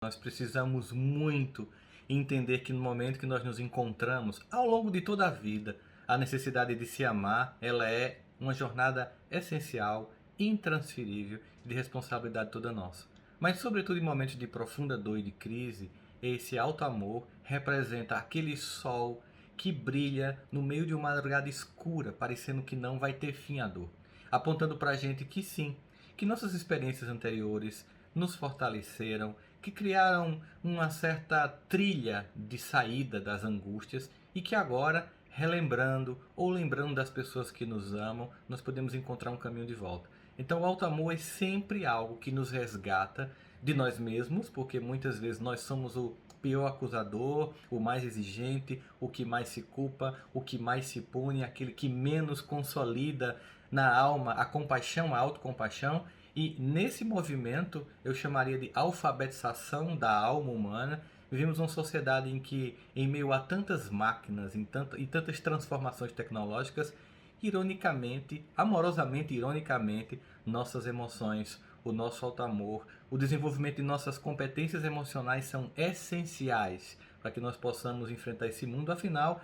Nós precisamos muito entender que no momento que nós nos encontramos, ao longo de toda a vida, a necessidade de se amar, ela é uma jornada essencial, intransferível, de responsabilidade toda nossa. Mas sobretudo em momentos de profunda dor e de crise, esse alto amor representa aquele sol que brilha no meio de uma madrugada escura, parecendo que não vai ter fim a dor, apontando para a gente que sim, que nossas experiências anteriores nos fortaleceram, que criaram uma certa trilha de saída das angústias e que agora, relembrando ou lembrando das pessoas que nos amam, nós podemos encontrar um caminho de volta. Então o alto amor é sempre algo que nos resgata de nós mesmos, porque muitas vezes nós somos o pior acusador, o mais exigente, o que mais se culpa, o que mais se pune, aquele que menos consolida na alma a compaixão, a autocompaixão. E nesse movimento eu chamaria de alfabetização da alma humana. Vivemos uma sociedade em que, em meio a tantas máquinas e tantas transformações tecnológicas, ironicamente, amorosamente, ironicamente, nossas emoções, o nosso alto amor, o desenvolvimento de nossas competências emocionais são essenciais para que nós possamos enfrentar esse mundo. Afinal,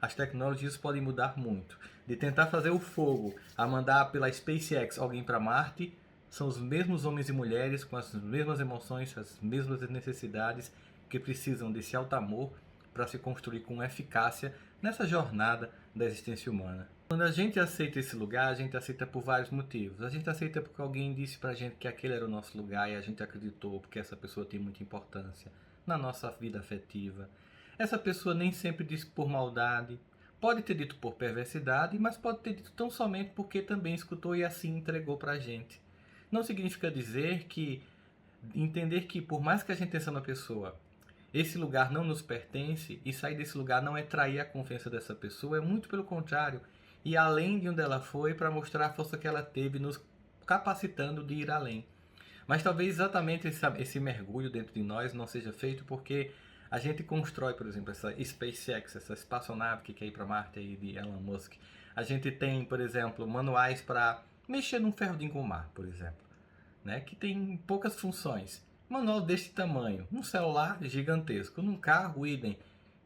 as tecnologias podem mudar muito. De tentar fazer o fogo a mandar pela SpaceX alguém para Marte, são os mesmos homens e mulheres com as mesmas emoções, as mesmas necessidades que precisam desse alto amor para se construir com eficácia nessa jornada da existência humana. Quando a gente aceita esse lugar, a gente aceita por vários motivos. A gente aceita porque alguém disse pra gente que aquele era o nosso lugar e a gente acreditou porque essa pessoa tem muita importância na nossa vida afetiva. Essa pessoa nem sempre disse por maldade, pode ter dito por perversidade, mas pode ter dito tão somente porque também escutou e assim entregou pra gente. Não significa dizer que entender que por mais que a gente tenha uma pessoa, esse lugar não nos pertence e sair desse lugar não é trair a confiança dessa pessoa, é muito pelo contrário. E além de onde ela foi para mostrar a força que ela teve nos capacitando de ir além. Mas talvez exatamente esse mergulho dentro de nós não seja feito porque a gente constrói, por exemplo, essa SpaceX, essa espaçonave que quer ir para Marte aí de Elon Musk. A gente tem, por exemplo, manuais para mexer num ferro de engomar, por exemplo, né, que tem poucas funções. Manual deste tamanho, um celular gigantesco, num carro idem.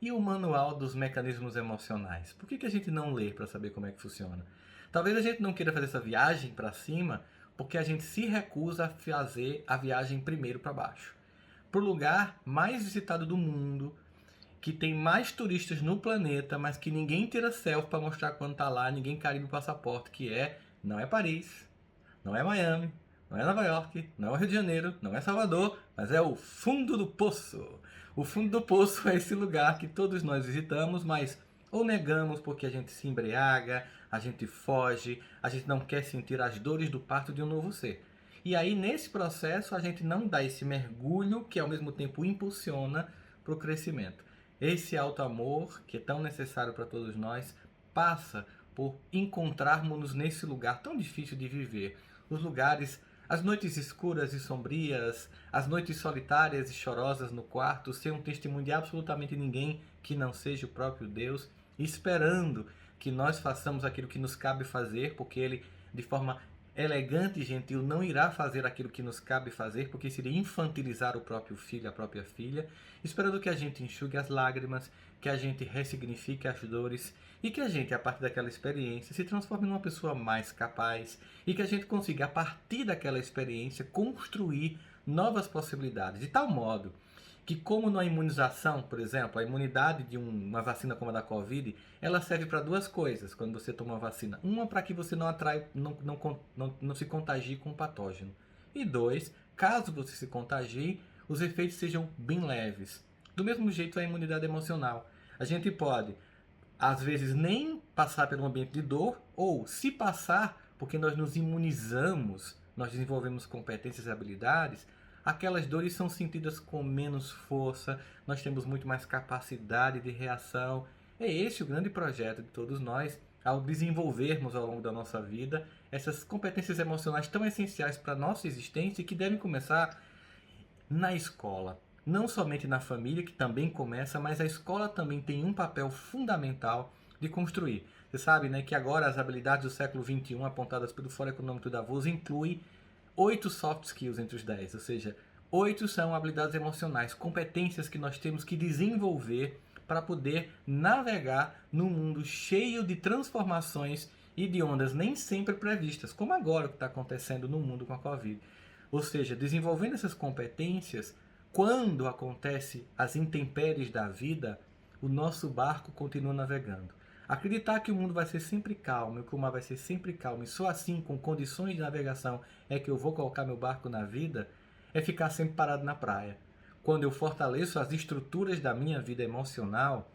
E o manual dos mecanismos emocionais? Por que a gente não lê para saber como é que funciona? Talvez a gente não queira fazer essa viagem para cima porque a gente se recusa a fazer a viagem primeiro para baixo. Para o lugar mais visitado do mundo, que tem mais turistas no planeta, mas que ninguém tira selfie para mostrar quando tá lá, ninguém carimba o passaporte, que não é Paris, não é Miami, não é Nova York, não é Rio de Janeiro, não é Salvador, mas é o fundo do poço. O fundo do poço é esse lugar que todos nós visitamos, mas ou negamos porque a gente se embriaga, a gente foge, a gente não quer sentir as dores do parto de um novo ser. E aí, nesse processo, a gente não dá esse mergulho que ao mesmo tempo impulsiona para o crescimento. Esse alto amor, que é tão necessário para todos nós, passa por encontrarmos-nos nesse lugar tão difícil de viver. Os lugares, as noites escuras e sombrias, as noites solitárias e chorosas no quarto, sem um testemunho de absolutamente ninguém que não seja o próprio Deus, esperando que nós façamos aquilo que nos cabe fazer, porque Ele, de forma elegante e gentil, não irá fazer aquilo que nos cabe fazer, porque seria infantilizar o próprio filho, a própria filha, esperando que a gente enxugue as lágrimas, que a gente ressignifique as dores e que a gente, a partir daquela experiência, se transforme numa pessoa mais capaz e que a gente consiga, a partir daquela experiência, construir novas possibilidades, de tal modo que, como na imunização, por exemplo, a imunidade de uma vacina como a da Covid, ela serve para duas coisas quando você toma uma vacina. Uma, para que você não atrai, não se contagie com o patógeno. E dois, caso você se contagie, os efeitos sejam bem leves. Do mesmo jeito, a imunidade emocional. A gente pode, às vezes, nem passar pelo ambiente de dor, ou se passar, porque nós nos imunizamos, nós desenvolvemos competências e habilidades, aquelas dores são sentidas com menos força, nós temos muito mais capacidade de reação. É esse o grande projeto de todos nós, ao desenvolvermos ao longo da nossa vida essas competências emocionais tão essenciais para a nossa existência e que devem começar na escola. Não somente na família, que também começa, mas a escola também tem um papel fundamental de construir. Você sabe, né, que agora as habilidades do século XXI, apontadas pelo Fórum Econômico de Davos, incluem 8 soft skills entre os 10, ou seja, 8 são habilidades emocionais, competências que nós temos que desenvolver para poder navegar num mundo cheio de transformações e de ondas nem sempre previstas, como agora o que está acontecendo no mundo com a Covid. Ou seja, desenvolvendo essas competências, quando acontece as intempéries da vida, o nosso barco continua navegando. Acreditar que o mundo vai ser sempre calmo, que o mar vai ser sempre calmo, e só assim, com condições de navegação, é que eu vou colocar meu barco na vida, é ficar sempre parado na praia. Quando eu fortaleço as estruturas da minha vida emocional,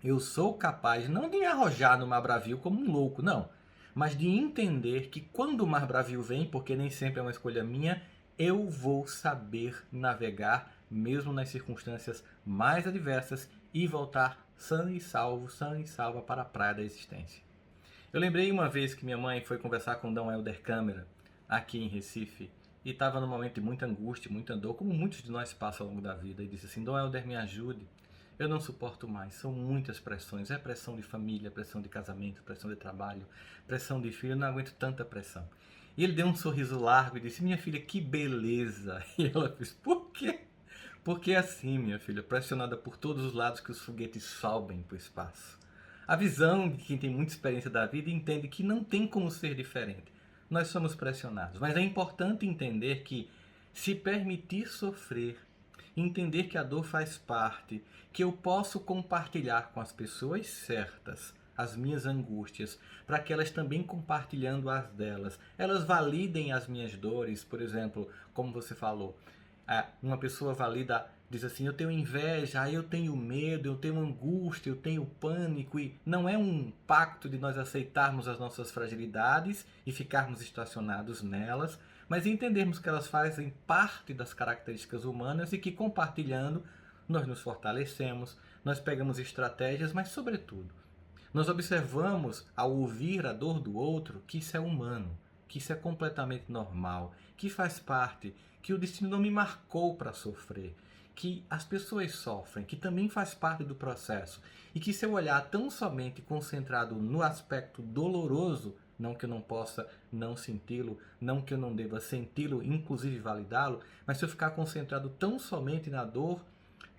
eu sou capaz não de me arrojar no mar bravio como um louco, não, mas de entender que quando o mar bravio vem, porque nem sempre é uma escolha minha, eu vou saber navegar mesmo nas circunstâncias mais adversas e voltar sã e salva para a praia da existência. Eu lembrei uma vez que minha mãe foi conversar com Dom Helder Câmara, aqui em Recife, e estava num momento de muita angústia, muita dor, como muitos de nós passam ao longo da vida, e disse assim: Dom Helder, me ajude, eu não suporto mais, são muitas pressões, é pressão de família, pressão de casamento, pressão de trabalho, pressão de filho, eu não aguento tanta pressão. E ele deu um sorriso largo e disse: minha filha, que beleza! E ela fez: por quê? Porque é assim, minha filha, pressionada por todos os lados que os foguetes sobem para o espaço. A visão de quem tem muita experiência da vida entende que não tem como ser diferente. Nós somos pressionados, mas é importante entender que se permitir sofrer, entender que a dor faz parte, que eu posso compartilhar com as pessoas certas as minhas angústias, para que elas também compartilhando as delas, elas validem as minhas dores, por exemplo, como você falou, uma pessoa valida, diz assim: eu tenho inveja, eu tenho medo, eu tenho angústia, eu tenho pânico, e não é um pacto de nós aceitarmos as nossas fragilidades e ficarmos estacionados nelas, mas entendermos que elas fazem parte das características humanas e que compartilhando nós nos fortalecemos, nós pegamos estratégias, mas sobretudo nós observamos, ao ouvir a dor do outro, que isso é humano, que isso é completamente normal, que faz parte, que o destino não me marcou para sofrer, que as pessoas sofrem, que também faz parte do processo, e que se eu olhar tão somente concentrado no aspecto doloroso, não que eu não possa não senti-lo, não que eu não deva senti-lo, inclusive validá-lo, mas se eu ficar concentrado tão somente na dor,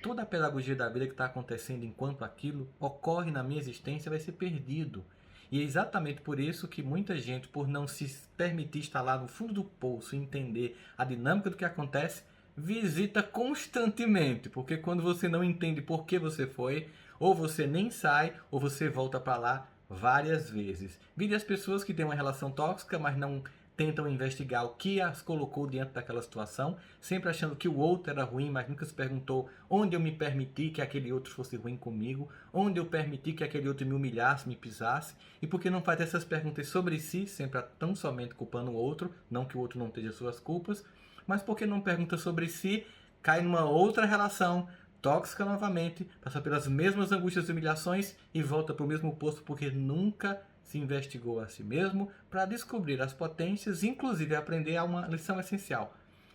toda a pedagogia da vida que está acontecendo enquanto aquilo ocorre na minha existência vai ser perdido. E é exatamente por isso que muita gente, por não se permitir estar lá no fundo do poço e entender a dinâmica do que acontece, visita constantemente. Porque quando você não entende por que você foi, ou você nem sai, ou você volta para lá várias vezes. Vide as pessoas que têm uma relação tóxica, mas não tentam investigar o que as colocou diante daquela situação, sempre achando que o outro era ruim, mas nunca se perguntou onde eu me permiti que aquele outro fosse ruim comigo, onde eu permiti que aquele outro me humilhasse, me pisasse, e por que não faz essas perguntas sobre si, sempre tão somente culpando o outro, não que o outro não tenha suas culpas, mas por que não pergunta sobre si, cai numa outra relação tóxica novamente, passa pelas mesmas angústias e humilhações e volta para o mesmo posto porque nunca se investigou a si mesmo para descobrir as potências, inclusive aprender a uma lição essencial.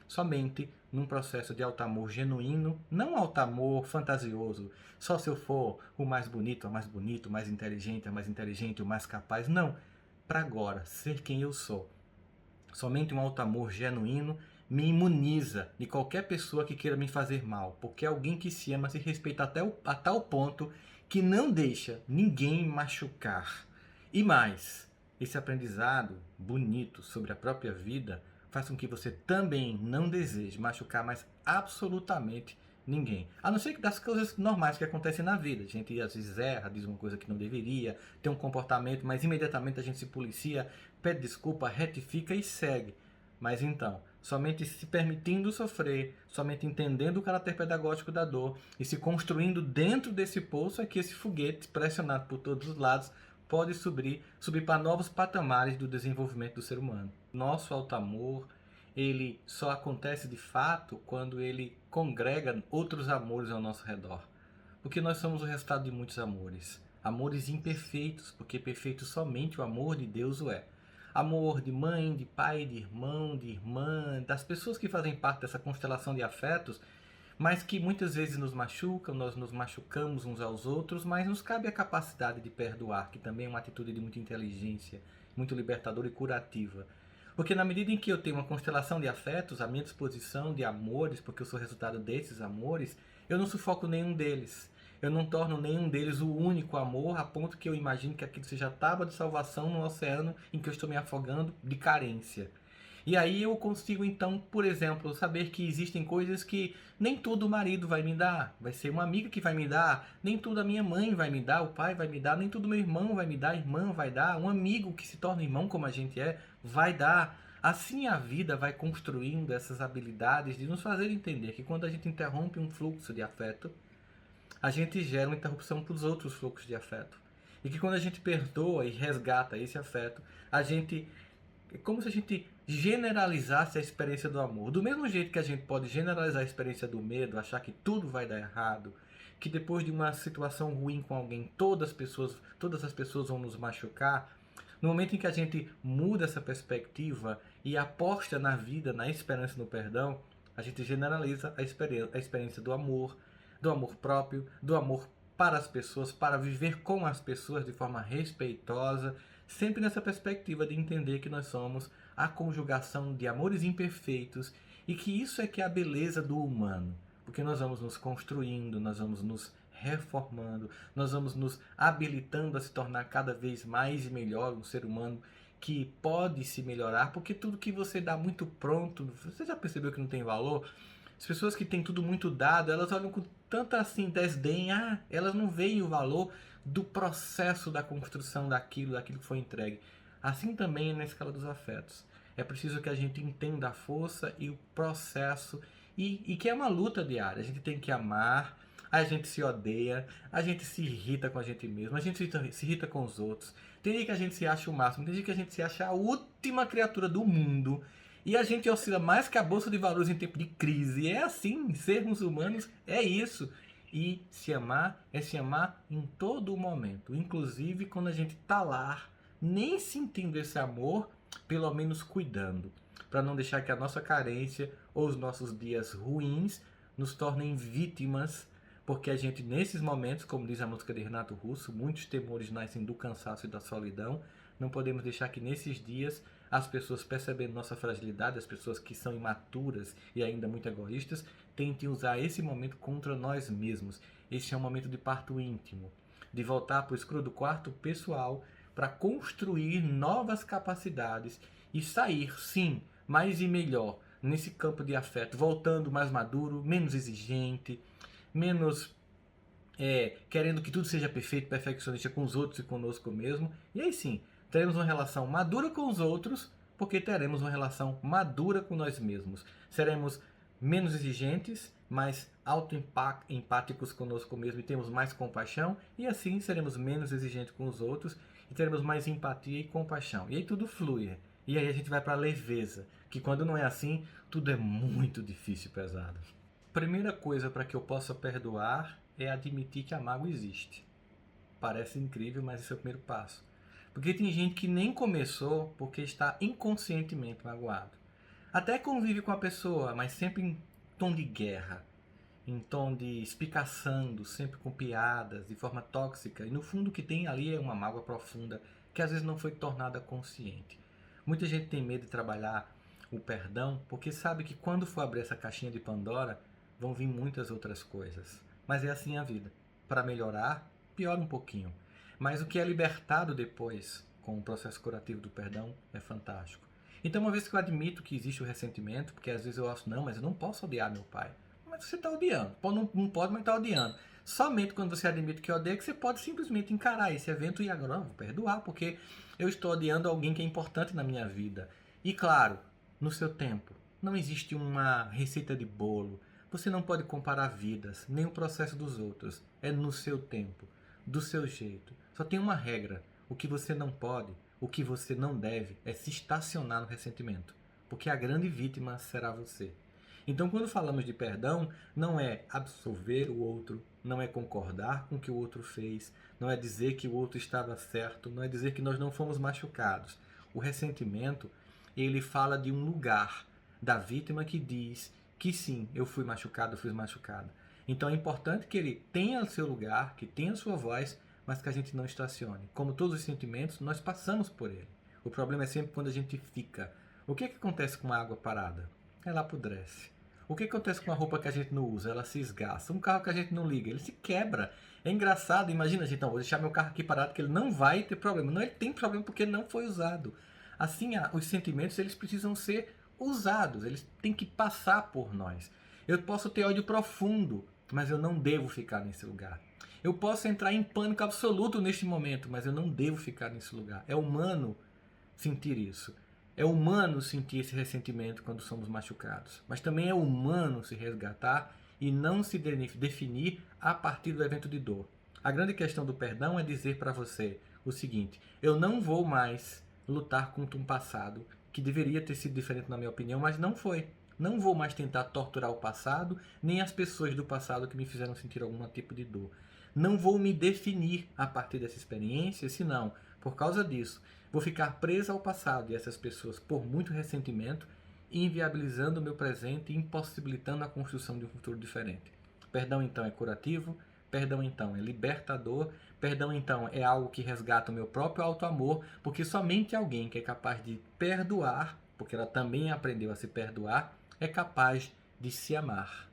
Somente num processo de alto amor genuíno, não alto amor fantasioso, só se eu for o mais bonito, a mais bonito, o mais inteligente, a mais inteligente, o mais capaz. Não, para agora, ser quem eu sou. Somente um alto amor genuíno me imuniza de qualquer pessoa que queira me fazer mal, porque alguém que se ama se respeita a tal ponto que não deixa ninguém machucar. E mais, esse aprendizado bonito sobre a própria vida faz com que você também não deseje machucar mais absolutamente ninguém. A não ser que das coisas normais que acontecem na vida. A gente às vezes erra, diz uma coisa que não deveria, tem um comportamento, mas imediatamente a gente se policia, pede desculpa, retifica e segue. Mas então, somente se permitindo sofrer, somente entendendo o caráter pedagógico da dor e se construindo dentro desse poço é que esse foguete, pressionado por todos os lados, pode subir para novos patamares do desenvolvimento do ser humano. Nosso alto amor, ele só acontece de fato quando ele congrega outros amores ao nosso redor. Porque nós somos o resultado de muitos amores. Amores imperfeitos, porque perfeito somente o amor de Deus o é. Amor de mãe, de pai, de irmão, de irmã, das pessoas que fazem parte dessa constelação de afetos, mas que muitas vezes nos machucam, nós nos machucamos uns aos outros, mas nos cabe a capacidade de perdoar, que também é uma atitude de muita inteligência, muito libertadora e curativa. Porque na medida em que eu tenho uma constelação de afetos à minha disposição, de amores, porque eu sou resultado desses amores, eu não sufoco nenhum deles. Eu não torno nenhum deles o único amor, a ponto que eu imagino que aquilo seja a tábua de salvação no oceano em que eu estou me afogando de carência. E aí eu consigo então, por exemplo, saber que existem coisas que nem tudo o marido vai me dar, vai ser uma amiga que vai me dar, nem tudo a minha mãe vai me dar, o pai vai me dar, nem tudo meu irmão vai me dar, a irmã vai dar, um amigo que se torna irmão como a gente é, vai dar. Assim a vida vai construindo essas habilidades de nos fazer entender que quando a gente interrompe um fluxo de afeto, a gente gera uma interrupção para os outros fluxos de afeto. E que quando a gente perdoa e resgata esse afeto, a gente é como se a gente generalizasse a experiência do amor. Do mesmo jeito que a gente pode generalizar a experiência do medo, achar que tudo vai dar errado, que depois de uma situação ruim com alguém, todas as pessoas vão nos machucar. No momento em que a gente muda essa perspectiva e aposta na vida, na esperança, no perdão, a gente generaliza a experiência do amor próprio, do amor para as pessoas, para viver com as pessoas de forma respeitosa, sempre nessa perspectiva de entender que nós somos a conjugação de amores imperfeitos e que isso é que é a beleza do humano, porque nós vamos nos construindo, nós vamos nos reformando, nós vamos nos habilitando a se tornar cada vez mais e melhor um ser humano que pode se melhorar, porque tudo que você dá muito pronto, você já percebeu que não tem valor? As pessoas que têm tudo muito dado, elas olham com tanta assim desdém, elas não veem o valor do processo da construção daquilo que foi entregue. Assim também é na escala dos afetos. É preciso que a gente entenda a força e o processo e que é uma luta diária. A gente tem que amar, a gente se odeia, a gente se irrita com a gente mesmo, a gente se irrita com os outros. Tem dia que a gente se acha o máximo, tem dia que a gente se acha a última criatura do mundo. E a gente oscila mais que a bolsa de valores em tempo de crise. É assim, sermos humanos é isso. E se amar é se amar em todo momento, inclusive quando a gente está lá, nem sentindo esse amor, pelo menos cuidando, para não deixar que a nossa carência ou os nossos dias ruins nos tornem vítimas, porque a gente nesses momentos, como diz a música de Renato Russo, muitos temores nascem do cansaço e da solidão. Não podemos deixar que nesses dias as pessoas, percebendo nossa fragilidade, as pessoas que são imaturas e ainda muito egoístas, tentem usar esse momento contra nós mesmos. Este é um momento de parto íntimo, de voltar para o escuro do quarto pessoal para construir novas capacidades e sair, sim, mais e melhor nesse campo de afeto, voltando mais maduro, menos exigente, menos querendo que tudo seja perfeito, perfeccionista com os outros e conosco mesmo. E aí sim, teremos uma relação madura com os outros, porque teremos uma relação madura com nós mesmos. Seremos menos exigentes, mais auto-empáticos conosco mesmo e temos mais compaixão, e assim seremos menos exigentes com os outros e teremos mais empatia e compaixão. E aí tudo flui. E aí a gente vai para a leveza, que quando não é assim, tudo é muito difícil e pesado. Primeira coisa para que eu possa perdoar é admitir que a mágoa existe. Parece incrível, mas esse é o primeiro passo. Porque tem gente que nem começou porque está inconscientemente magoado. Até convive com a pessoa, mas sempre em tom de guerra, em tom de espicaçando, sempre com piadas, de forma tóxica. E no fundo o que tem ali é uma mágoa profunda, que às vezes não foi tornada consciente. Muita gente tem medo de trabalhar o perdão, porque sabe que quando for abrir essa caixinha de Pandora, vão vir muitas outras coisas. Mas é assim a vida. Para melhorar, piora um pouquinho. Mas o que é libertado depois, com o processo curativo do perdão, é fantástico. Então, uma vez que eu admito que existe o ressentimento, porque às vezes eu acho, não, mas eu não posso odiar meu pai. Mas você está odiando. Não pode, mas está odiando. Somente quando você admite que odeia, que você pode simplesmente encarar esse evento e agora vou perdoar, porque eu estou odiando alguém que é importante na minha vida. E claro, no seu tempo. Não existe uma receita de bolo. Você não pode comparar vidas, nem o processo dos outros. É no seu tempo, do seu jeito. Só tem uma regra. O que você não pode, o que você não deve, é se estacionar no ressentimento. Porque a grande vítima será você. Então, quando falamos de perdão, não é absolver o outro, não é concordar com o que o outro fez, não é dizer que o outro estava certo, não é dizer que nós não fomos machucados. O ressentimento, ele fala de um lugar da vítima que diz que sim, eu fui machucado, eu fui machucada. Então é importante que ele tenha o seu lugar, que tenha a sua voz, mas que a gente não estacione. Como todos os sentimentos, nós passamos por ele. O problema é sempre quando a gente fica. O que acontece com a água parada? Ela apodrece. O que acontece com a roupa que a gente não usa? Ela se esgasta. Um carro que a gente não liga, ele se quebra. É engraçado, imagina, gente, então, vou deixar meu carro aqui parado que ele não vai ter problema. Não, ele tem problema porque não foi usado. Assim, os sentimentos, eles precisam ser usados, eles têm que passar por nós. Eu posso ter ódio profundo, mas eu não devo ficar nesse lugar. Eu posso entrar em pânico absoluto neste momento, mas eu não devo ficar nesse lugar. É humano sentir isso. É humano sentir esse ressentimento quando somos machucados. Mas também é humano se resgatar e não se definir a partir do evento de dor. A grande questão do perdão é dizer para você o seguinte: eu não vou mais lutar contra um passado que deveria ter sido diferente na minha opinião, mas não foi. Não vou mais tentar torturar o passado, nem as pessoas do passado que me fizeram sentir algum tipo de dor. Não vou me definir a partir dessa experiência, senão, por causa disso, vou ficar presa ao passado e essas pessoas por muito ressentimento, inviabilizando o meu presente e impossibilitando a construção de um futuro diferente. Perdão, então, é curativo, perdão, então, é libertador, perdão, então, é algo que resgata o meu próprio auto-amor, porque somente alguém que é capaz de perdoar, porque ela também aprendeu a se perdoar, é capaz de se amar.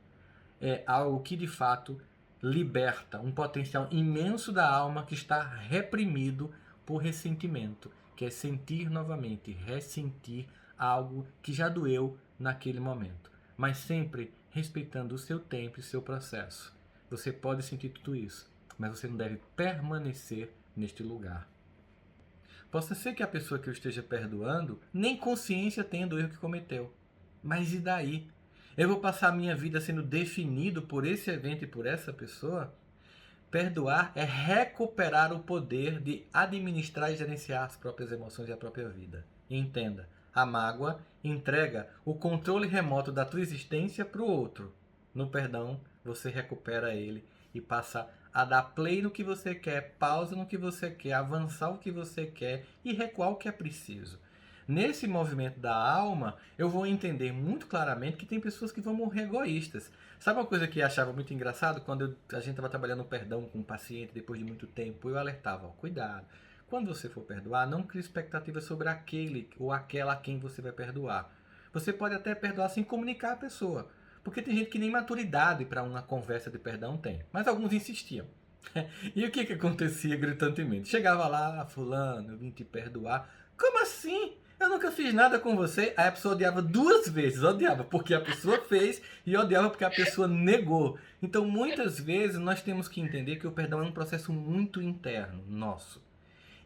É algo que, de fato, liberta um potencial imenso da alma que está reprimido por ressentimento, que é sentir novamente, ressentir algo que já doeu naquele momento, mas sempre respeitando o seu tempo e o seu processo. Você pode sentir tudo isso, mas você não deve permanecer neste lugar. Possa ser que a pessoa que eu esteja perdoando nem consciência tenha do erro que cometeu. Mas e daí? Eu vou passar a minha vida sendo definido por esse evento e por essa pessoa? Perdoar é recuperar o poder de administrar e gerenciar as próprias emoções e a própria vida. E entenda, a mágoa entrega o controle remoto da tua existência para o outro. No perdão, você recupera ele e passa a dar play no que você quer, pausa no que você quer, avançar o que você quer e recuar o que é preciso. Nesse movimento da alma, eu vou entender muito claramente que tem pessoas que vão morrer egoístas. Sabe uma coisa que eu achava muito engraçado? Quando a gente estava trabalhando o perdão com um paciente depois de muito tempo, eu alertava, ó, cuidado. Quando você for perdoar, não crie expectativas sobre aquele ou aquela a quem você vai perdoar. Você pode até perdoar sem comunicar a pessoa. Porque tem gente que nem maturidade para uma conversa de perdão tem. Mas alguns insistiam. E o que acontecia gritantemente? Chegava lá, fulano, eu vim te perdoar. Como assim? Eu nunca fiz nada com você. Aí a pessoa odiava duas vezes. Odiava porque a pessoa fez e odiava porque a pessoa negou. Então, muitas vezes, nós temos que entender que o perdão é um processo muito interno, nosso,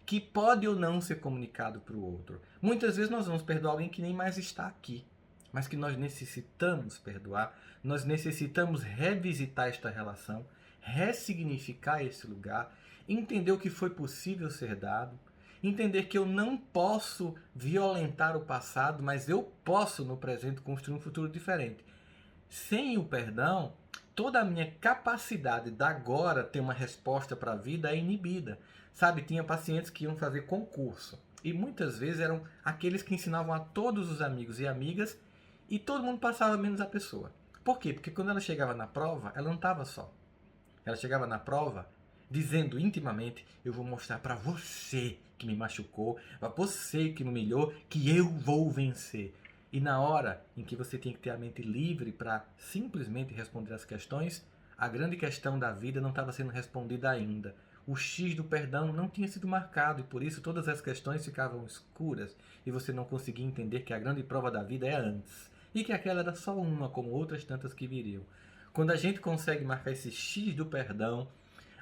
que pode ou não ser comunicado para o outro. Muitas vezes nós vamos perdoar alguém que nem mais está aqui, mas que nós necessitamos perdoar, nós necessitamos revisitar esta relação, ressignificar esse lugar, entender o que foi possível ser dado, entender que eu não posso violentar o passado, mas eu posso no presente construir um futuro diferente. Sem o perdão, toda a minha capacidade de agora ter uma resposta para a vida é inibida. Sabe, tinha pacientes que iam fazer concurso e muitas vezes eram aqueles que ensinavam a todos os amigos e amigas e todo mundo passava menos a pessoa. Por quê? Porque quando ela chegava na prova, ela não estava só. Ela chegava na prova dizendo intimamente: eu vou mostrar para você que me machucou, para você que me humilhou, que eu vou vencer. E na hora em que você tem que ter a mente livre para simplesmente responder as questões, a grande questão da vida não estava sendo respondida ainda. O X do perdão não tinha sido marcado e por isso todas as questões ficavam escuras e você não conseguia entender que a grande prova da vida é antes e que aquela era só uma, como outras tantas que viriam. Quando a gente consegue marcar esse X do perdão,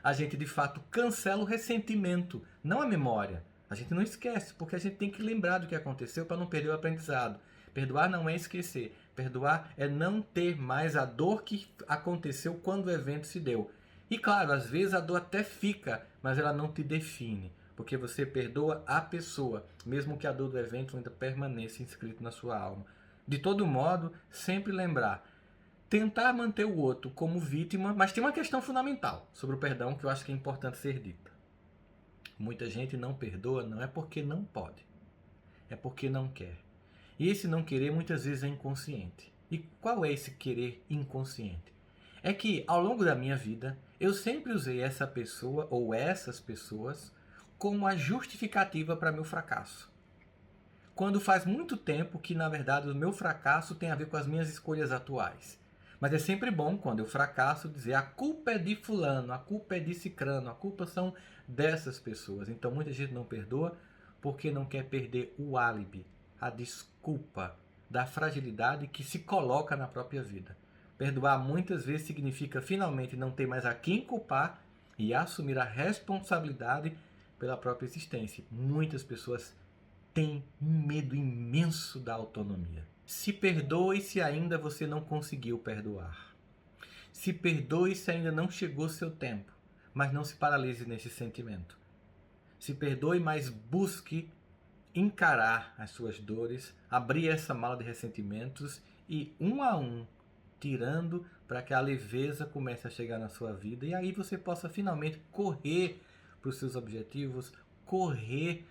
a gente de fato cancela o ressentimento, não a memória. A gente não esquece, porque a gente tem que lembrar do que aconteceu para não perder o aprendizado. Perdoar não é esquecer. Perdoar é não ter mais a dor que aconteceu quando o evento se deu. E claro, às vezes a dor até fica, mas ela não te define. Porque você perdoa a pessoa, mesmo que a dor do evento ainda permaneça inscrito na sua alma. De todo modo, sempre lembrar. Tentar manter o outro como vítima, mas tem uma questão fundamental sobre o perdão que eu acho que é importante ser dita. Muita gente não perdoa não é porque não pode, é porque não quer. E esse não querer muitas vezes é inconsciente. E qual é esse querer inconsciente? É que ao longo da minha vida eu sempre usei essa pessoa ou essas pessoas como a justificativa para meu fracasso. quando faz muito tempo que, na verdade, o meu fracasso tem a ver com as minhas escolhas atuais. Mas é sempre bom, quando eu fracasso, dizer a culpa é de fulano, a culpa é de cicrano, a culpa são dessas pessoas. Então muita gente não perdoa porque não quer perder o álibi, a desculpa da fragilidade que se coloca na própria vida. Perdoar muitas vezes significa finalmente não ter mais a quem culpar e assumir a responsabilidade pela própria existência. Muitas pessoas têm um medo imenso da autonomia. Se perdoe se ainda você não conseguiu perdoar. Se perdoe se ainda não chegou seu tempo, mas não se paralise nesse sentimento. Se perdoe, mas busque encarar as suas dores, abrir essa mala de ressentimentos e, um a um, tirando para que a leveza comece a chegar na sua vida e aí você possa finalmente correr para os seus objetivos, correr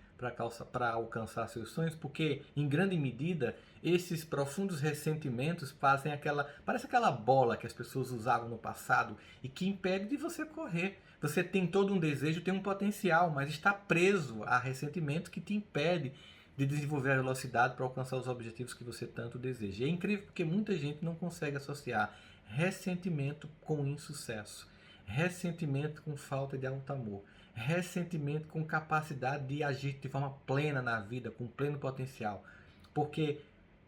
para alcançar seus sonhos, porque em grande medida esses profundos ressentimentos fazem parece aquela bola que as pessoas usavam no passado e que impede de você correr. Você tem todo um desejo, tem um potencial, mas está preso a ressentimento que te impede de desenvolver a velocidade para alcançar os objetivos que você tanto deseja. E é incrível porque muita gente não consegue associar ressentimento com insucesso, ressentimento com falta de alto amor, ressentimento com capacidade de agir de forma plena na vida, com pleno potencial. Porque,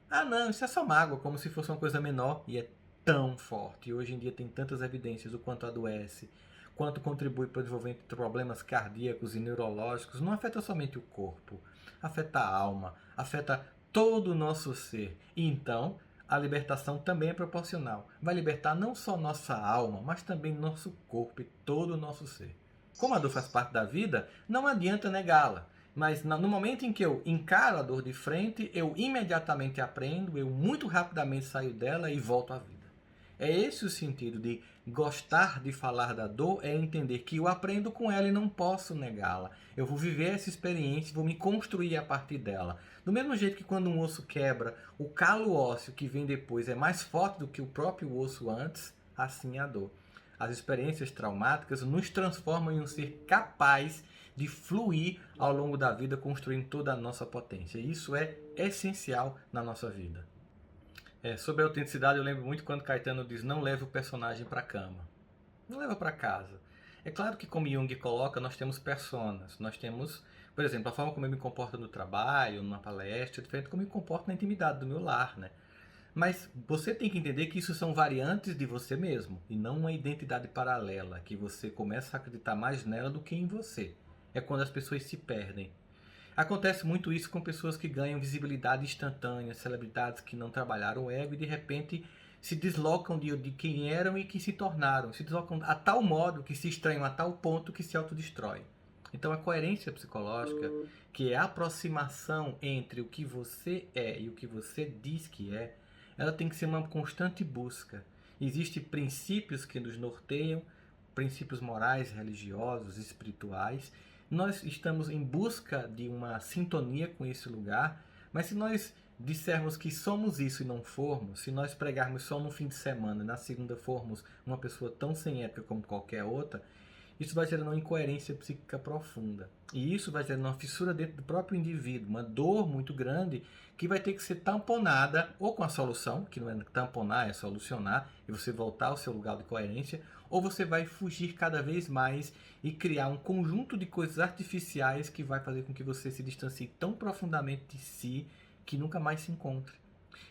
não, isso é só mágoa, como se fosse uma coisa menor, e é tão forte. E hoje em dia tem tantas evidências do quanto adoece, quanto contribui para o desenvolvimento de problemas cardíacos e neurológicos. Não afeta somente o corpo, afeta a alma, afeta todo o nosso ser. E então, a libertação também é proporcional. Vai libertar não só nossa alma, mas também nosso corpo e todo o nosso ser. Como a dor faz parte da vida, não adianta negá-la. Mas no momento em que eu encaro a dor de frente, eu imediatamente aprendo, eu muito rapidamente saio dela e volto à vida. É esse o sentido de gostar de falar da dor, é entender que eu aprendo com ela e não posso negá-la. Eu vou viver essa experiência, vou me construir a partir dela. Do mesmo jeito que quando um osso quebra, o calo ósseo que vem depois é mais forte do que o próprio osso antes, assim é a dor. As experiências traumáticas nos transformam em um ser capaz de fluir ao longo da vida, construindo toda a nossa potência. E isso é essencial na nossa vida. Sobre a autenticidade, eu lembro muito quando Caetano diz: não leve o personagem para a cama, não leva para casa. É claro que, como Jung coloca, nós temos personas, nós temos, por exemplo, a forma como eu me comporto no trabalho, numa palestra, é diferente de como eu me comporto na intimidade do meu lar, né? Mas você tem que entender que isso são variantes de você mesmo e não uma identidade paralela, que você começa a acreditar mais nela do que em você. É quando as pessoas se perdem. Acontece muito isso com pessoas que ganham visibilidade instantânea, celebridades que não trabalharam o ego e de repente se deslocam de quem eram e que se tornaram. Se deslocam a tal modo que se estranham a tal ponto que se autodestroem. Então a coerência psicológica, que é a aproximação entre o que você é e o que você diz que é, ela tem que ser uma constante busca. Existem princípios que nos norteiam, princípios morais, religiosos, espirituais. Nós estamos em busca de uma sintonia com esse lugar, mas se nós dissermos que somos isso e não formos, se nós pregarmos só no fim de semana e na segunda formos uma pessoa tão sem ética como qualquer outra, isso vai gerando uma incoerência psíquica profunda. E isso vai gerando uma fissura dentro do próprio indivíduo, uma dor muito grande que vai ter que ser tamponada ou com a solução, que não é tamponar, é solucionar, e você voltar ao seu lugar de coerência, ou você vai fugir cada vez mais e criar um conjunto de coisas artificiais que vai fazer com que você se distancie tão profundamente de si que nunca mais se encontre.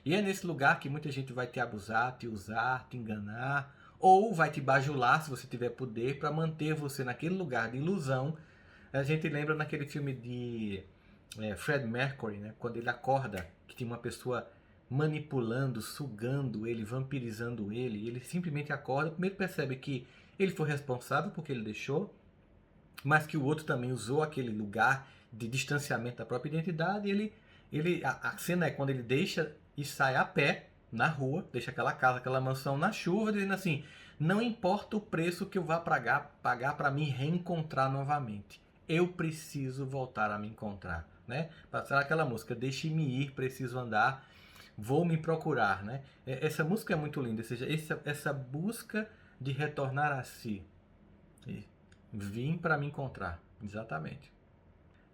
E é nesse lugar que muita gente vai te abusar, te usar, te enganar, ou vai te bajular, se você tiver poder, para manter você naquele lugar de ilusão. A gente lembra naquele filme de Fred Mercury, né, quando ele acorda, que tinha uma pessoa manipulando, sugando ele, vampirizando ele, e ele simplesmente acorda, primeiro percebe que ele foi responsável porque ele deixou, mas que o outro também usou aquele lugar de distanciamento da própria identidade, e a cena é quando ele deixa e sai a pé na rua, deixa aquela casa, aquela mansão na chuva, dizendo assim: não importa o preço que eu vá pagar para me reencontrar novamente, eu preciso voltar a me encontrar, né? Passar aquela música, deixe-me ir, preciso andar, vou me procurar, né? Essa música é muito linda, ou seja, essa busca de retornar a si. Vim para me encontrar, exatamente.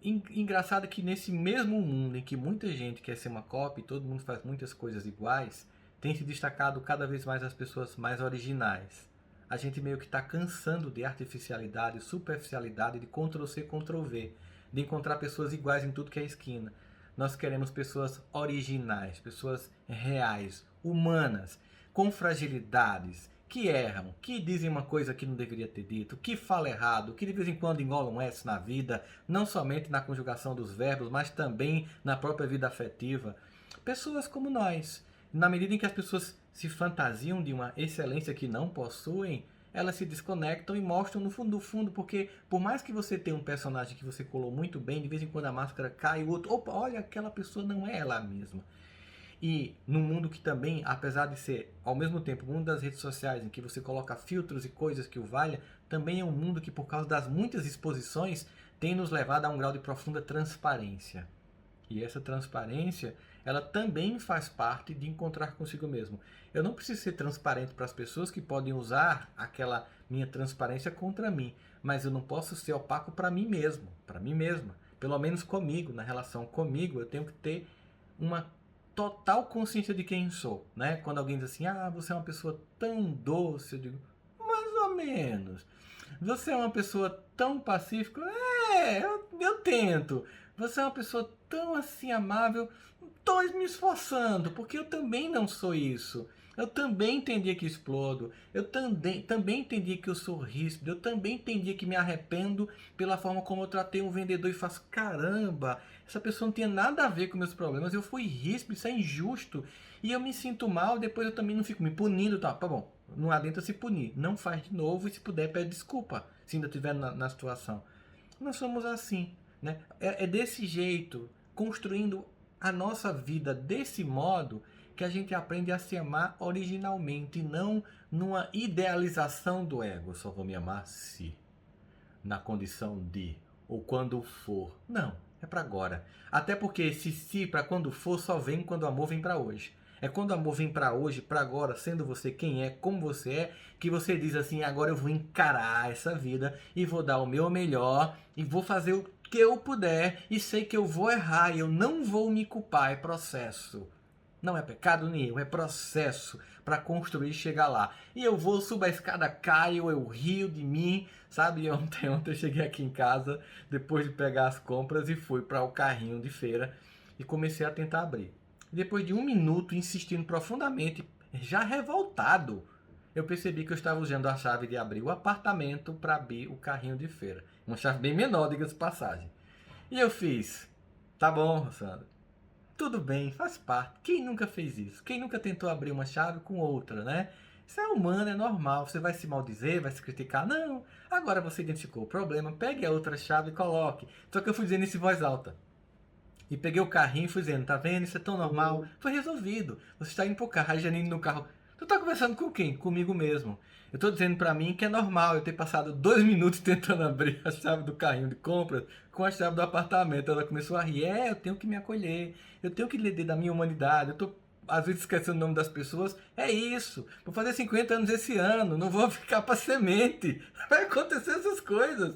Engraçado que nesse mesmo mundo em que muita gente quer ser uma cópia e todo mundo faz muitas coisas iguais, tem se destacado cada vez mais as pessoas mais originais. A gente meio que está cansando de artificialidade, superficialidade, de Ctrl-C, Ctrl-V, de encontrar pessoas iguais em tudo que é esquina. Nós queremos pessoas originais, pessoas reais, humanas, com fragilidades, que erram, que dizem uma coisa que não deveria ter dito, que fala errado, que de vez em quando engolam um S na vida, não somente na conjugação dos verbos, mas também na própria vida afetiva. Pessoas como nós. Na medida em que as pessoas se fantasiam de uma excelência que não possuem, elas se desconectam e mostram no fundo do fundo, porque por mais que você tenha um personagem que você colou muito bem, de vez em quando a máscara cai, o outro, opa, olha, aquela pessoa não é ela mesma. E num mundo que também, apesar de ser ao mesmo tempo um mundo das redes sociais, em que você coloca filtros e coisas que o valha, também é um mundo que, por causa das muitas exposições, tem nos levado a um grau de profunda transparência. E essa transparência, ela também faz parte de encontrar consigo mesmo. Eu não preciso ser transparente para as pessoas que podem usar aquela minha transparência contra mim, mas eu não posso ser opaco para mim mesmo, para mim mesma. Pelo menos comigo, na relação comigo, eu tenho que ter uma total consciência de quem sou, né? Quando alguém diz assim, ah, você é uma pessoa tão doce, eu digo, mais ou menos. Você é uma pessoa tão pacífica, eu tento. Você é uma pessoa tão assim amável, estou me esforçando, porque eu também não sou isso. Eu também entendi que explodo, eu também entendi que eu sou ríspido, eu também entendi que me arrependo pela forma como eu tratei um vendedor e faço, caramba, essa pessoa não tinha nada a ver com meus problemas, eu fui ríspido, isso é injusto, e eu me sinto mal, depois eu também não fico me punindo, tá bom, não adianta se punir, não faz de novo e se puder pede desculpa, se ainda estiver na situação. Nós somos assim, né? É desse jeito, construindo a nossa vida desse modo, que a gente aprende a se amar originalmente e não numa idealização do ego. Só vou me amar se, na condição de, ou quando for. Não, é para agora. Até porque esse se para quando for só vem quando o amor vem para hoje. É quando o amor vem para hoje, para agora, sendo você quem é, como você é, que você diz assim, agora eu vou encarar essa vida e vou dar o meu melhor e vou fazer o que eu puder e sei que eu vou errar e eu não vou me culpar, é processo. Não é pecado nenhum, é processo para construir e chegar lá. E eu vou, subo a escada, caio, eu rio de mim, sabe? Ontem eu cheguei aqui em casa, depois de pegar as compras e fui para o carrinho de feira e comecei a tentar abrir. Depois de 1 minuto, insistindo profundamente, já revoltado, eu percebi que eu estava usando a chave de abrir o apartamento para abrir o carrinho de feira. Uma chave bem menor, diga-se passagem. E eu fiz, tá bom, Sandra. Tudo bem, faz parte. Quem nunca fez isso? Quem nunca tentou abrir uma chave com outra, né? Isso é humano, é normal. Você vai se maldizer, vai se criticar. Não. Agora você identificou o problema, pegue a outra chave e coloque. Só que eu fui dizendo isso em voz alta. E peguei o carrinho e fui dizendo, tá vendo? Isso é tão normal. Foi resolvido. Você está indo pro carro, a Janine no carro. Tu tá conversando com quem? Comigo mesmo. Eu tô dizendo pra mim que é normal eu ter passado 2 minutos tentando abrir a chave do carrinho de compras com a chave do apartamento. Ela começou a rir. Eu tenho que me acolher. Eu tenho que ler da minha humanidade. Eu tô às vezes esquecendo o nome das pessoas. É isso. Vou fazer 50 anos esse ano. Não vou ficar pra semente. Vai acontecer essas coisas.